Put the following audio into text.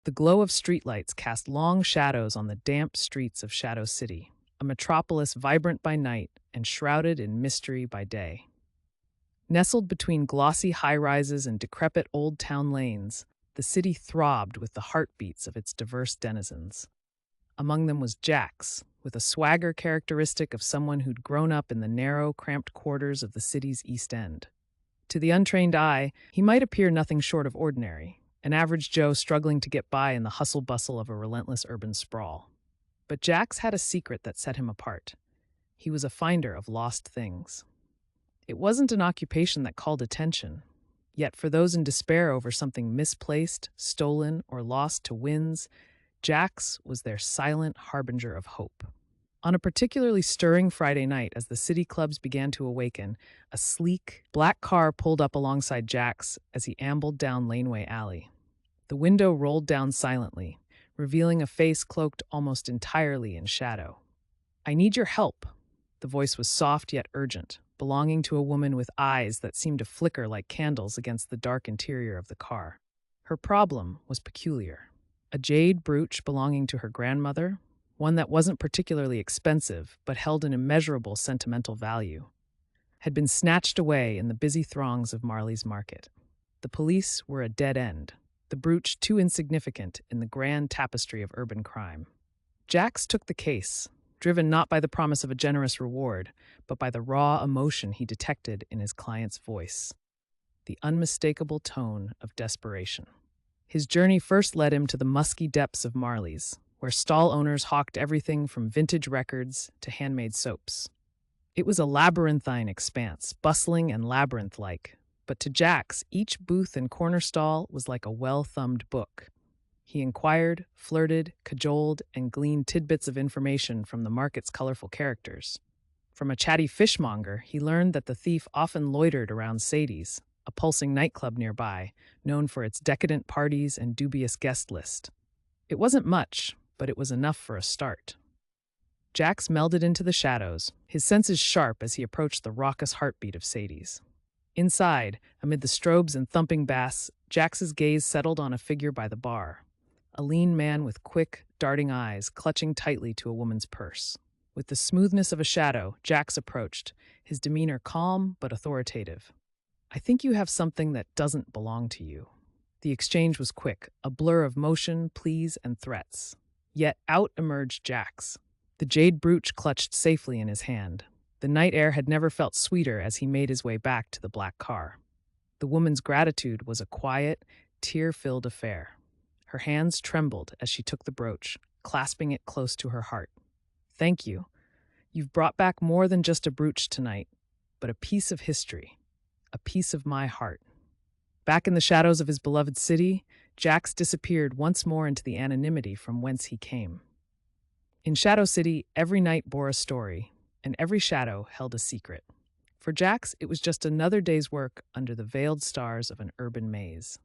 The glow of streetlights cast long shadows on the damp streets of Shadow City, a metropolis vibrant by night and shrouded in mystery by day. Nestled between glossy high-rises and decrepit old town lanes, the city throbbed with the heartbeats of its diverse denizens. Among them was Jax, with a swagger characteristic of someone who'd grown up in the narrow, cramped quarters of the city's East End. To the untrained eye, he might appear nothing short of ordinary, an average Joe struggling to get by in the hustle-bustle of a relentless urban sprawl. But Jax had a secret that set him apart. He was a finder of lost things. It wasn't an occupation that called attention, yet for those in despair over something misplaced, stolen, or lost to winds, Jax was their silent harbinger of hope. On a particularly stirring Friday night, as the city clubs began to awaken, a sleek, black car pulled up alongside Jax as he ambled down Laneway Alley. The window rolled down silently, revealing a face cloaked almost entirely in shadow. "I need your help." The voice was soft yet urgent, belonging to a woman with eyes that seemed to flicker like candles against the dark interior of the car. Her problem was peculiar. A jade brooch belonging to her grandmother, one that wasn't particularly expensive but held an immeasurable sentimental value, had been snatched away in the busy throngs of Marley's Market. The police were a dead end, the brooch too insignificant in the grand tapestry of urban crime. Jax took the case, driven not by the promise of a generous reward, but by the raw emotion he detected in his client's voice, the unmistakable tone of desperation. His journey first led him to the musky depths of Marley's, where stall owners hawked everything from vintage records to handmade soaps. It was a labyrinthine expanse, bustling and labyrinth-like, but to Jax, each booth and corner stall was like a well-thumbed book. He inquired, flirted, cajoled, and gleaned tidbits of information from the market's colorful characters. From a chatty fishmonger, he learned that the thief often loitered around Sadie's, a pulsing nightclub nearby, known for its decadent parties and dubious guest list. It wasn't much, but it was enough for a start. Jax melded into the shadows, his senses sharp as he approached the raucous heartbeat of Sadie's. Inside, amid the strobes and thumping bass, Jax's gaze settled on a figure by the bar, a lean man with quick, darting eyes clutching tightly to a woman's purse. With the smoothness of a shadow, Jax approached, his demeanor calm but authoritative. "I think you have something that doesn't belong to you." The exchange was quick, a blur of motion, pleas, and threats. Yet out emerged Jax, the jade brooch clutched safely in his hand. The night air had never felt sweeter as he made his way back to the black car. The woman's gratitude was a quiet, tear-filled affair. Her hands trembled as she took the brooch, clasping it close to her heart. "Thank you. You've brought back more than just a brooch tonight, but a piece of history, a piece of my heart." Back in the shadows of his beloved city, Jax disappeared once more into the anonymity from whence he came. In Shadow City, every night bore a story, and every shadow held a secret. For Jax, it was just another day's work under the veiled stars of an urban maze.